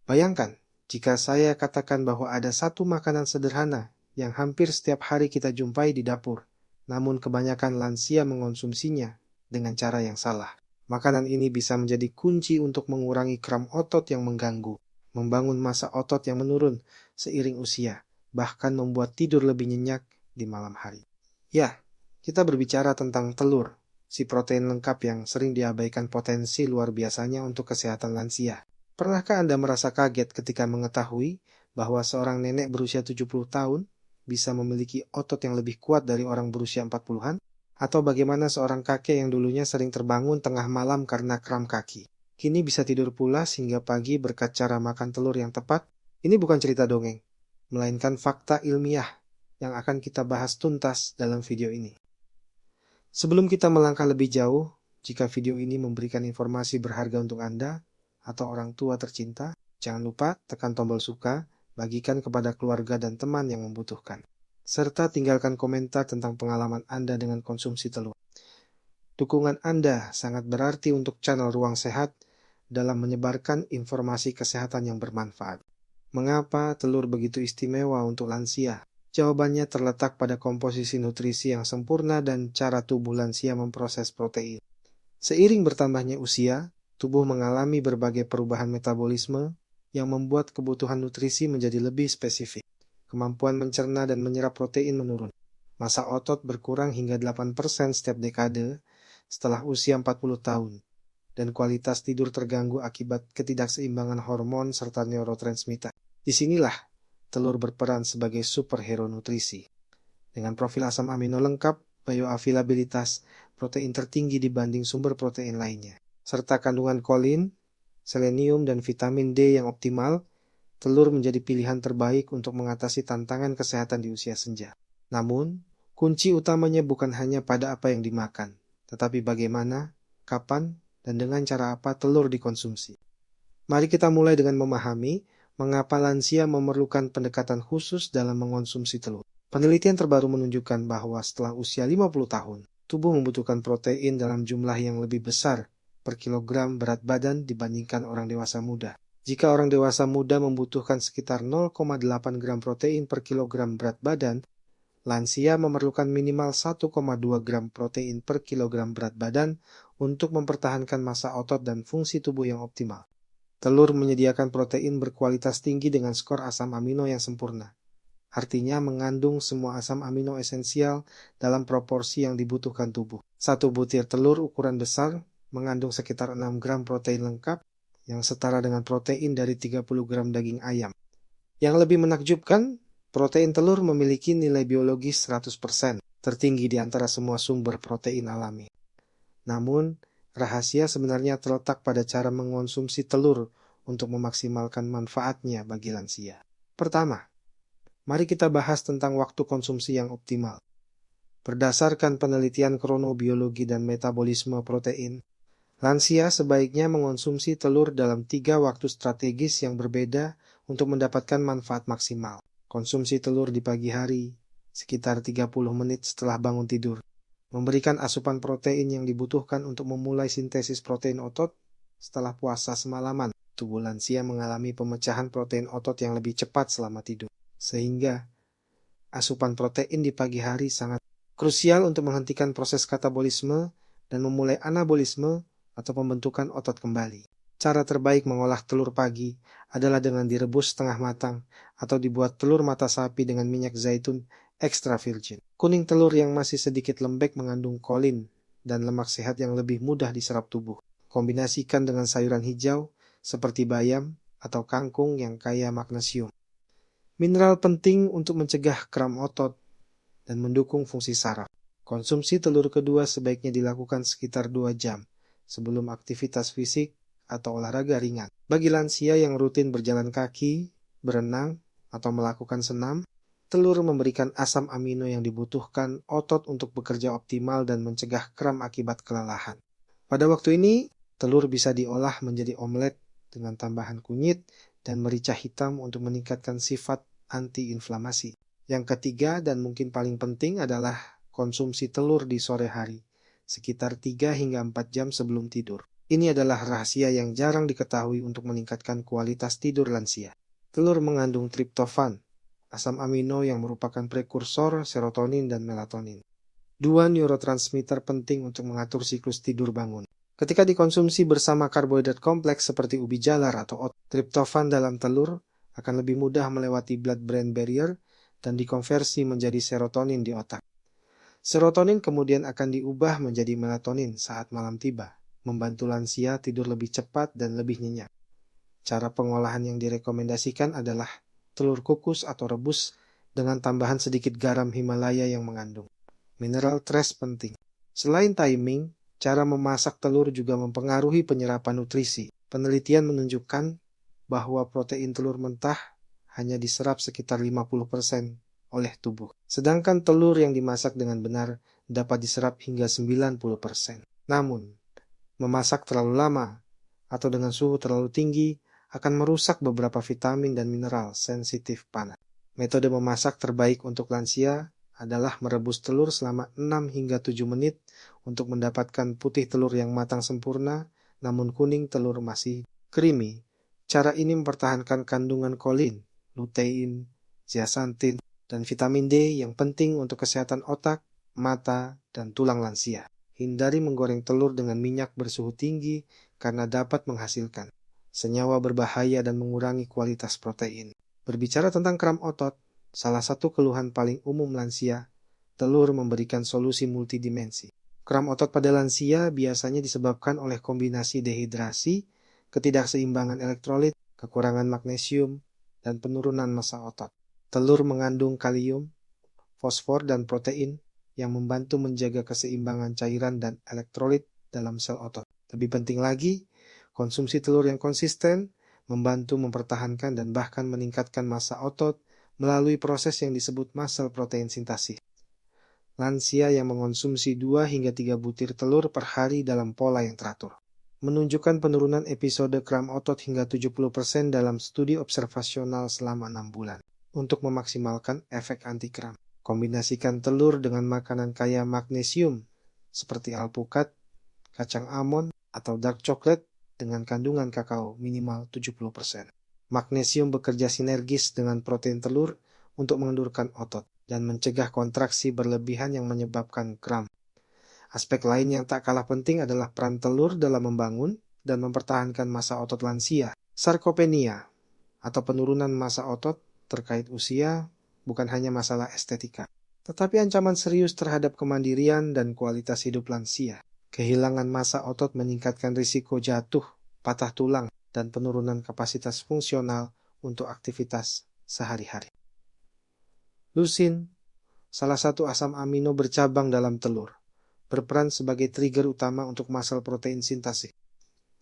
Bayangkan, jika saya katakan bahwa ada satu makanan sederhana yang hampir setiap hari kita jumpai di dapur, namun kebanyakan lansia mengonsumsinya dengan cara yang salah. Makanan ini bisa menjadi kunci untuk mengurangi kram otot yang mengganggu, membangun massa otot yang menurun seiring usia, bahkan membuat tidur lebih nyenyak di malam hari. Ya, kita berbicara tentang telur, si protein lengkap yang sering diabaikan potensi luar biasanya untuk kesehatan lansia. Pernahkah Anda merasa kaget ketika mengetahui bahwa seorang nenek berusia 70 tahun bisa memiliki otot yang lebih kuat dari orang berusia 40-an? Atau bagaimana seorang kakek yang dulunya sering terbangun tengah malam karena kram kaki, kini bisa tidur pulas hingga pagi berkat cara makan telur yang tepat? Ini bukan cerita dongeng, melainkan fakta ilmiah yang akan kita bahas tuntas dalam video ini. Sebelum kita melangkah lebih jauh, jika video ini memberikan informasi berharga untuk Anda atau orang tua tercinta, jangan lupa tekan tombol suka, bagikan kepada keluarga dan teman yang membutuhkan, serta tinggalkan komentar tentang pengalaman Anda dengan konsumsi telur. Dukungan Anda sangat berarti untuk channel Ruang Sehat dalam menyebarkan informasi kesehatan yang bermanfaat. Mengapa telur begitu istimewa untuk lansia? Jawabannya terletak pada komposisi nutrisi yang sempurna dan cara tubuh lansia memproses protein. Seiring bertambahnya usia, tubuh mengalami berbagai perubahan metabolisme yang membuat kebutuhan nutrisi menjadi lebih spesifik. Kemampuan mencerna dan menyerap protein menurun. Massa otot berkurang hingga 8% setiap dekade setelah usia 40 tahun. Dan kualitas tidur terganggu akibat ketidakseimbangan hormon serta neurotransmitter. Disinilah telur berperan sebagai superhero nutrisi. Dengan profil asam amino lengkap, bioavailabilitas protein tertinggi dibanding sumber protein lainnya, serta kandungan kolin, selenium, dan vitamin D yang optimal, telur menjadi pilihan terbaik untuk mengatasi tantangan kesehatan di usia senja. Namun, kunci utamanya bukan hanya pada apa yang dimakan, tetapi bagaimana, kapan, dan dengan cara apa telur dikonsumsi. Mari kita mulai dengan memahami mengapa lansia memerlukan pendekatan khusus dalam mengonsumsi telur. Penelitian terbaru menunjukkan bahwa setelah usia 50 tahun, tubuh membutuhkan protein dalam jumlah yang lebih besar per kilogram berat badan dibandingkan orang dewasa muda. Jika orang dewasa muda membutuhkan sekitar 0,8 gram protein per kilogram berat badan, lansia memerlukan minimal 1,2 gram protein per kilogram berat badan untuk mempertahankan massa otot dan fungsi tubuh yang optimal. Telur menyediakan protein berkualitas tinggi dengan skor asam amino yang sempurna. Artinya mengandung semua asam amino esensial dalam proporsi yang dibutuhkan tubuh. Satu butir telur ukuran besar mengandung sekitar 6 gram protein lengkap yang setara dengan protein dari 30 gram daging ayam. Yang lebih menakjubkan, protein telur memiliki nilai biologis 100%, tertinggi di antara semua sumber protein alami. Namun, rahasia sebenarnya terletak pada cara mengonsumsi telur untuk memaksimalkan manfaatnya bagi lansia. Pertama, mari kita bahas tentang waktu konsumsi yang optimal. Berdasarkan penelitian kronobiologi dan metabolisme protein, lansia sebaiknya mengonsumsi telur dalam 3 waktu strategis yang berbeda untuk mendapatkan manfaat maksimal. Konsumsi telur di pagi hari, sekitar 30 menit setelah bangun tidur, memberikan asupan protein yang dibutuhkan untuk memulai sintesis protein otot. Setelah puasa semalaman, tubuh lansia mengalami pemecahan protein otot yang lebih cepat selama tidur. Sehingga asupan protein di pagi hari sangat krusial untuk menghentikan proses katabolisme dan memulai anabolisme atau pembentukan otot kembali. Cara terbaik mengolah telur pagi adalah dengan direbus setengah matang atau dibuat telur mata sapi dengan minyak zaitun extra virgin. Kuning telur yang masih sedikit lembek mengandung kolin dan lemak sehat yang lebih mudah diserap tubuh. Kombinasikan dengan sayuran hijau seperti bayam atau kangkung yang kaya magnesium. Mineral penting untuk mencegah kram otot dan mendukung fungsi saraf. Konsumsi telur kedua sebaiknya dilakukan sekitar 2 jam sebelum aktivitas fisik atau olahraga ringan. Bagi lansia yang rutin berjalan kaki, berenang, atau melakukan senam, telur memberikan asam amino yang dibutuhkan otot untuk bekerja optimal dan mencegah kram akibat kelelahan. Pada waktu ini, telur bisa diolah menjadi omelet dengan tambahan kunyit dan merica hitam untuk meningkatkan sifat antiinflamasi. Yang ketiga dan mungkin paling penting adalah konsumsi telur di sore hari, sekitar 3 hingga 4 jam sebelum tidur. Ini adalah rahasia yang jarang diketahui untuk meningkatkan kualitas tidur lansia. Telur mengandung triptofan, asam amino yang merupakan prekursor serotonin dan melatonin. Dua neurotransmitter penting untuk mengatur siklus tidur bangun. Ketika dikonsumsi bersama karbohidrat kompleks seperti ubi jalar atau oat, triptofan dalam telur akan lebih mudah melewati blood-brain barrier dan dikonversi menjadi serotonin di otak. Serotonin kemudian akan diubah menjadi melatonin saat malam tiba, membantu lansia tidur lebih cepat dan lebih nyenyak. Cara pengolahan yang direkomendasikan adalah telur kukus atau rebus dengan tambahan sedikit garam Himalaya yang mengandung mineral trace penting. Selain timing, cara memasak telur juga mempengaruhi penyerapan nutrisi. Penelitian menunjukkan bahwa protein telur mentah hanya diserap sekitar 50% oleh tubuh. Sedangkan telur yang dimasak dengan benar dapat diserap hingga 90%. Namun, memasak terlalu lama atau dengan suhu terlalu tinggi akan merusak beberapa vitamin dan mineral sensitif panas. Metode memasak terbaik untuk lansia adalah merebus telur selama 6 hingga 7 menit untuk mendapatkan putih telur yang matang sempurna, namun kuning telur masih creamy. Cara ini mempertahankan kandungan kolin, lutein, zeaxanthin, dan vitamin D yang penting untuk kesehatan otak, mata, dan tulang lansia. Hindari menggoreng telur dengan minyak bersuhu tinggi karena dapat menghasilkan senyawa berbahaya dan mengurangi kualitas protein. Berbicara tentang kram otot, salah satu keluhan paling umum lansia, telur memberikan solusi multidimensi. Kram otot pada lansia biasanya disebabkan oleh kombinasi dehidrasi, ketidakseimbangan elektrolit, kekurangan magnesium, dan penurunan massa otot. Telur mengandung kalium, fosfor, dan protein yang membantu menjaga keseimbangan cairan dan elektrolit dalam sel otot. Lebih penting lagi, konsumsi telur yang konsisten membantu mempertahankan dan bahkan meningkatkan massa otot melalui proses yang disebut muscle protein sintesis. Lansia yang mengonsumsi 2 hingga 3 butir telur per hari dalam pola yang teratur menunjukkan penurunan episode kram otot hingga 70% dalam studi observasional selama 6 bulan. Untuk memaksimalkan efek anti-kram, kombinasikan telur dengan makanan kaya magnesium seperti alpukat, kacang almond, atau dark chocolate dengan kandungan kakao minimal 70%. Magnesium bekerja sinergis dengan protein telur untuk mengendurkan otot dan mencegah kontraksi berlebihan yang menyebabkan kram. Aspek lain yang tak kalah penting adalah peran telur dalam membangun dan mempertahankan massa otot lansia. Sarkopenia atau penurunan massa otot terkait usia bukan hanya masalah estetika, tetapi ancaman serius terhadap kemandirian dan kualitas hidup lansia. Kehilangan massa otot meningkatkan risiko jatuh, patah tulang, dan penurunan kapasitas fungsional untuk aktivitas sehari-hari. Lusin, salah satu asam amino bercabang dalam telur, berperan sebagai trigger utama untuk muscle protein sintesis.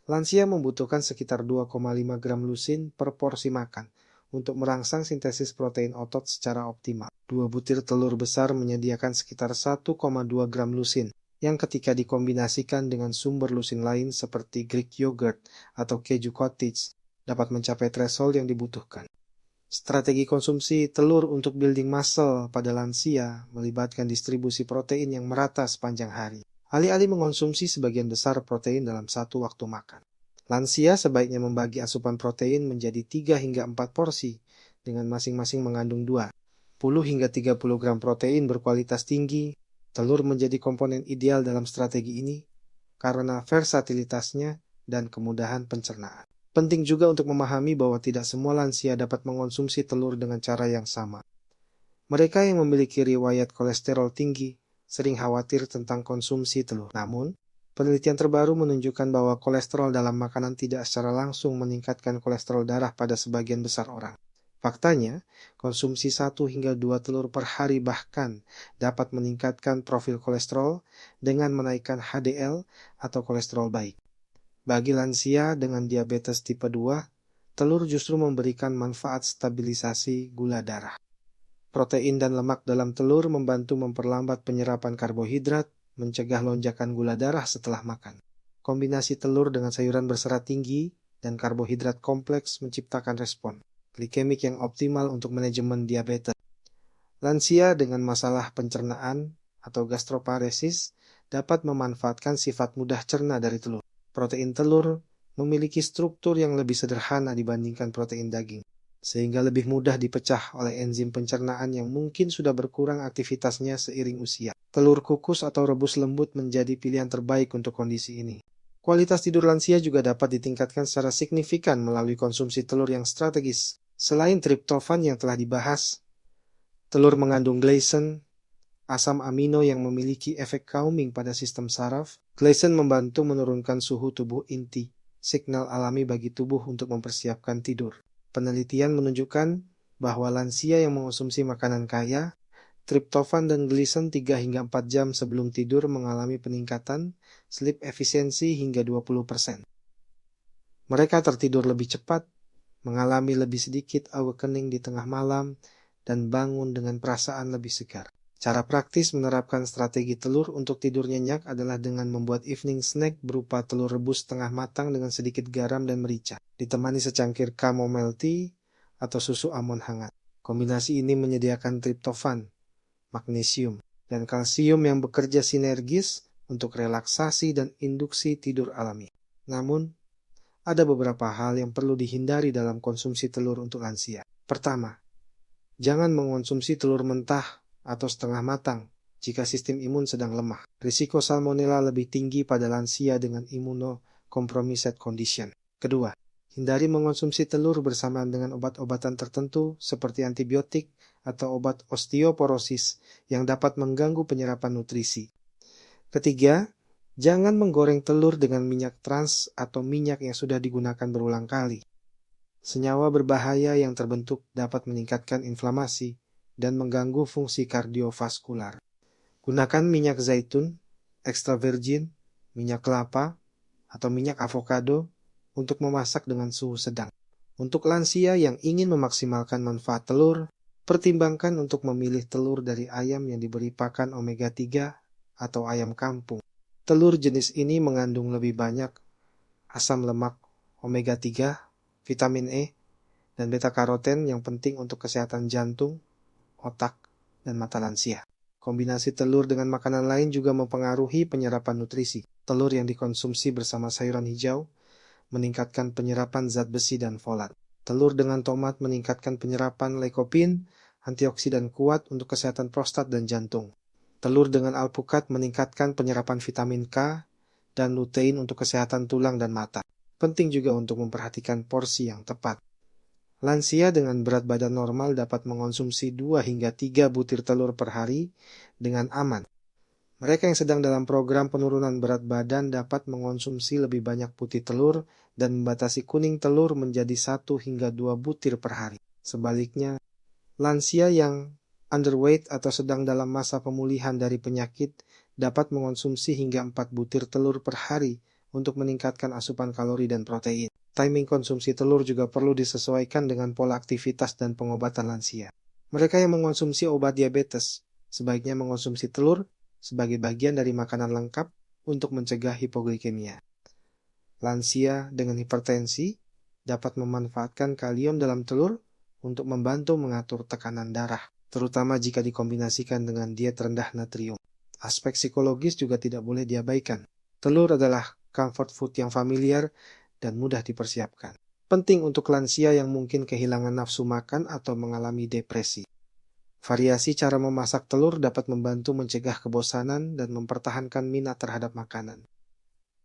Lansia membutuhkan sekitar 2,5 gram lusin per porsi makan untuk merangsang sintesis protein otot secara optimal. 2 butir telur besar menyediakan sekitar 1,2 gram lusin, yang ketika dikombinasikan dengan sumber lusin lain seperti Greek yogurt atau keju cottage dapat mencapai threshold yang dibutuhkan. Strategi konsumsi telur untuk building muscle pada lansia melibatkan distribusi protein yang merata sepanjang hari, alih-alih mengonsumsi sebagian besar protein dalam satu waktu makan. Lansia sebaiknya membagi asupan protein menjadi 3 hingga 4 porsi, dengan masing-masing mengandung 10 hingga 30 gram protein berkualitas tinggi. Telur menjadi komponen ideal dalam strategi ini karena versatilitasnya dan kemudahan pencernaan. Penting juga untuk memahami bahwa tidak semua lansia dapat mengonsumsi telur dengan cara yang sama. Mereka yang memiliki riwayat kolesterol tinggi sering khawatir tentang konsumsi telur. Namun, penelitian terbaru menunjukkan bahwa kolesterol dalam makanan tidak secara langsung meningkatkan kolesterol darah pada sebagian besar orang. Faktanya, konsumsi 1 hingga 2 telur per hari bahkan dapat meningkatkan profil kolesterol dengan menaikkan HDL atau kolesterol baik. Bagi lansia dengan diabetes tipe 2, telur justru memberikan manfaat stabilisasi gula darah. Protein dan lemak dalam telur membantu memperlambat penyerapan karbohidrat, mencegah lonjakan gula darah setelah makan. Kombinasi telur dengan sayuran berserat tinggi dan karbohidrat kompleks menciptakan respon glikemik yang optimal untuk manajemen diabetes. Lansia dengan masalah pencernaan atau gastroparesis dapat memanfaatkan sifat mudah cerna dari telur. Protein telur memiliki struktur yang lebih sederhana dibandingkan protein daging, sehingga lebih mudah dipecah oleh enzim pencernaan yang mungkin sudah berkurang aktivitasnya seiring usia. Telur kukus atau rebus lembut menjadi pilihan terbaik untuk kondisi ini. Kualitas tidur lansia juga dapat ditingkatkan secara signifikan melalui konsumsi telur yang strategis. Selain triptofan yang telah dibahas, telur mengandung glycine, asam amino yang memiliki efek calming pada sistem saraf. Glycine membantu menurunkan suhu tubuh inti, signal alami bagi tubuh untuk mempersiapkan tidur. Penelitian menunjukkan bahwa lansia yang mengonsumsi makanan kaya triptofan dan glycine 3 hingga 4 jam sebelum tidur mengalami peningkatan sleep efisiensi hingga 20%. Mereka tertidur lebih cepat, mengalami lebih sedikit awakening di tengah malam, dan bangun dengan perasaan lebih segar. Cara praktis menerapkan strategi telur untuk tidur nyenyak adalah dengan membuat evening snack berupa telur rebus setengah matang dengan sedikit garam dan merica, ditemani secangkir chamomile tea atau susu almond hangat. Kombinasi ini menyediakan triptofan, magnesium, dan kalsium yang bekerja sinergis untuk relaksasi dan induksi tidur alami. Namun, ada beberapa hal yang perlu dihindari dalam konsumsi telur untuk lansia. Pertama, jangan mengonsumsi telur mentah atau setengah matang jika sistem imun sedang lemah. Risiko salmonella lebih tinggi pada lansia dengan immunocompromised condition. Kedua, hindari mengonsumsi telur bersamaan dengan obat-obatan tertentu seperti antibiotik atau obat osteoporosis yang dapat mengganggu penyerapan nutrisi. Ketiga, jangan menggoreng telur dengan minyak trans atau minyak yang sudah digunakan berulang kali. Senyawa berbahaya yang terbentuk dapat meningkatkan inflamasi dan mengganggu fungsi kardiovaskular. Gunakan minyak zaitun, extra virgin, minyak kelapa, atau minyak avokado untuk memasak dengan suhu sedang. Untuk lansia yang ingin memaksimalkan manfaat telur, pertimbangkan untuk memilih telur dari ayam yang diberi pakan omega 3 atau ayam kampung. Telur jenis ini mengandung lebih banyak asam lemak omega 3, vitamin E, dan beta-karoten yang penting untuk kesehatan jantung, otak, dan mata lansia. Kombinasi telur dengan makanan lain juga mempengaruhi penyerapan nutrisi. Telur yang dikonsumsi bersama sayuran hijau meningkatkan penyerapan zat besi dan folat. Telur dengan tomat meningkatkan penyerapan leukopin, antioksidan kuat untuk kesehatan prostat dan jantung. Telur dengan alpukat meningkatkan penyerapan vitamin K dan lutein untuk kesehatan tulang dan mata. Penting juga untuk memperhatikan porsi yang tepat. Lansia dengan berat badan normal dapat mengonsumsi 2 hingga 3 butir telur per hari dengan aman. Mereka yang sedang dalam program penurunan berat badan dapat mengonsumsi lebih banyak putih telur dan membatasi kuning telur menjadi 1 hingga 2 butir per hari. Sebaliknya, lansia yang underweight atau sedang dalam masa pemulihan dari penyakit dapat mengonsumsi hingga 4 butir telur per hari untuk meningkatkan asupan kalori dan protein. Timing konsumsi telur juga perlu disesuaikan dengan pola aktivitas dan pengobatan lansia. Mereka yang mengonsumsi obat diabetes sebaiknya mengonsumsi telur sebagai bagian dari makanan lengkap untuk mencegah hipoglikemia. Lansia dengan hipertensi dapat memanfaatkan kalium dalam telur untuk membantu mengatur tekanan darah, terutama jika dikombinasikan dengan diet rendah natrium. Aspek psikologis juga tidak boleh diabaikan. Telur adalah comfort food yang familiar dan mudah dipersiapkan. Penting untuk lansia yang mungkin kehilangan nafsu makan atau mengalami depresi. Variasi cara memasak telur dapat membantu mencegah kebosanan dan mempertahankan minat terhadap makanan.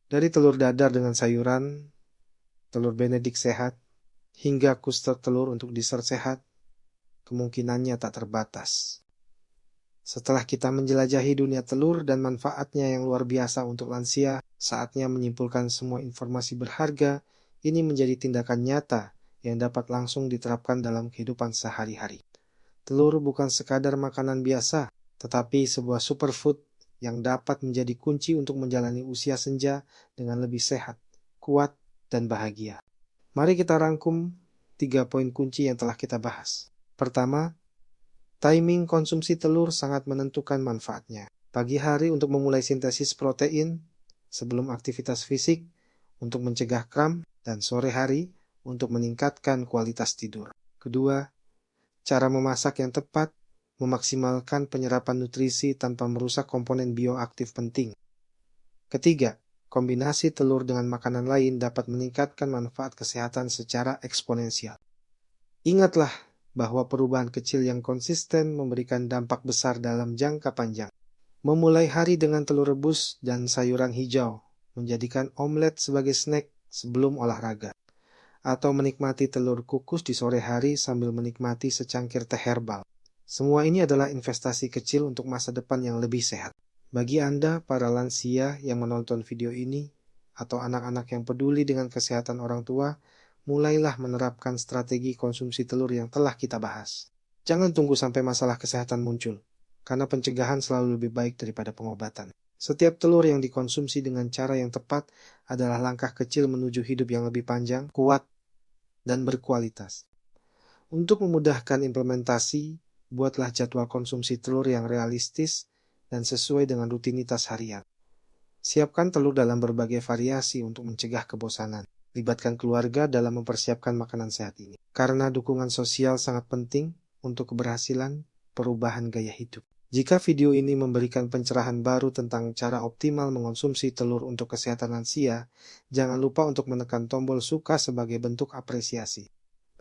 Dari telur dadar dengan sayuran, telur Benedict sehat, hingga custard telur untuk dessert sehat, kemungkinannya tak terbatas. Setelah kita menjelajahi dunia telur dan manfaatnya yang luar biasa untuk lansia, saatnya menyimpulkan semua informasi berharga. Ini menjadi tindakan nyata yang dapat langsung diterapkan dalam kehidupan sehari-hari. Telur bukan sekadar makanan biasa, tetapi sebuah superfood yang dapat menjadi kunci untuk menjalani usia senja dengan lebih sehat, kuat, dan bahagia. Mari kita rangkum 3 poin kunci yang telah kita bahas. Pertama, timing konsumsi telur sangat menentukan manfaatnya. Pagi hari untuk memulai sintesis protein sebelum aktivitas fisik untuk mencegah kram, dan sore hari untuk meningkatkan kualitas tidur. Kedua, cara memasak yang tepat memaksimalkan penyerapan nutrisi tanpa merusak komponen bioaktif penting. Ketiga, Kombinasi telur dengan makanan lain dapat meningkatkan manfaat kesehatan secara eksponensial. Ingatlah bahwa perubahan kecil yang konsisten memberikan dampak besar dalam jangka panjang. Memulai hari dengan telur rebus dan sayuran hijau, menjadikan omelet sebagai snack sebelum olahraga, atau menikmati telur kukus di sore hari sambil menikmati secangkir teh herbal. Semua ini adalah investasi kecil untuk masa depan yang lebih sehat. Bagi Anda, para lansia yang menonton video ini, atau anak-anak yang peduli dengan kesehatan orang tua, mulailah menerapkan strategi konsumsi telur yang telah kita bahas. Jangan tunggu sampai masalah kesehatan muncul, karena pencegahan selalu lebih baik daripada pengobatan. Setiap telur yang dikonsumsi dengan cara yang tepat adalah langkah kecil menuju hidup yang lebih panjang, kuat, dan berkualitas. Untuk memudahkan implementasi, buatlah jadwal konsumsi telur yang realistis dan sesuai dengan rutinitas harian. Siapkan telur dalam berbagai variasi untuk mencegah kebosanan. Libatkan keluarga dalam mempersiapkan makanan sehat ini. Karena dukungan sosial sangat penting untuk keberhasilan perubahan gaya hidup. Jika video ini memberikan pencerahan baru tentang cara optimal mengonsumsi telur untuk kesehatan lansia, jangan lupa untuk menekan tombol suka sebagai bentuk apresiasi.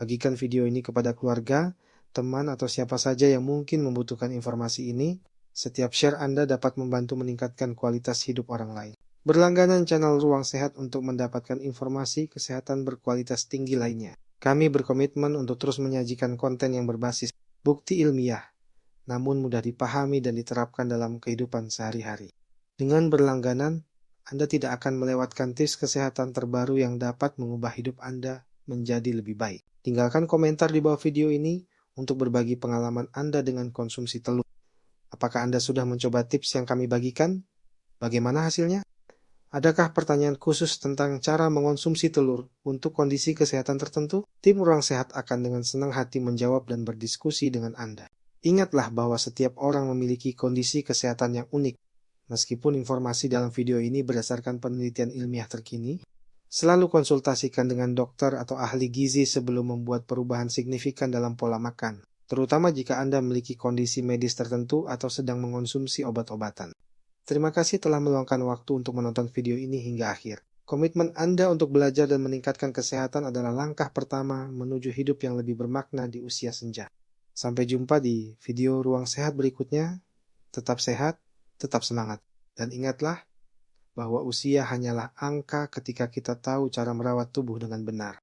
Bagikan video ini kepada keluarga, teman, atau siapa saja yang mungkin membutuhkan informasi ini. Setiap share Anda dapat membantu meningkatkan kualitas hidup orang lain. Berlangganan channel Ruang Sehat untuk mendapatkan informasi kesehatan berkualitas tinggi lainnya. Kami berkomitmen untuk terus menyajikan konten yang berbasis bukti ilmiah, namun mudah dipahami dan diterapkan dalam kehidupan sehari-hari. Dengan berlangganan, Anda tidak akan melewatkan tips kesehatan terbaru yang dapat mengubah hidup Anda menjadi lebih baik. Tinggalkan komentar di bawah video ini untuk berbagi pengalaman Anda dengan konsumsi telur. Apakah Anda sudah mencoba tips yang kami bagikan? Bagaimana hasilnya? Adakah pertanyaan khusus tentang cara mengonsumsi telur untuk kondisi kesehatan tertentu? Tim Ruang Sehat akan dengan senang hati menjawab dan berdiskusi dengan Anda. Ingatlah bahwa setiap orang memiliki kondisi kesehatan yang unik. Meskipun informasi dalam video ini berdasarkan penelitian ilmiah terkini, selalu konsultasikan dengan dokter atau ahli gizi sebelum membuat perubahan signifikan dalam pola makan, terutama jika Anda memiliki kondisi medis tertentu atau sedang mengonsumsi obat-obatan. Terima kasih telah meluangkan waktu untuk menonton video ini hingga akhir. Komitmen Anda untuk belajar dan meningkatkan kesehatan adalah langkah pertama menuju hidup yang lebih bermakna di usia senja. Sampai jumpa di video Ruang Sehat berikutnya. Tetap sehat, tetap semangat. Dan ingatlah bahwa usia hanyalah angka ketika kita tahu cara merawat tubuh dengan benar.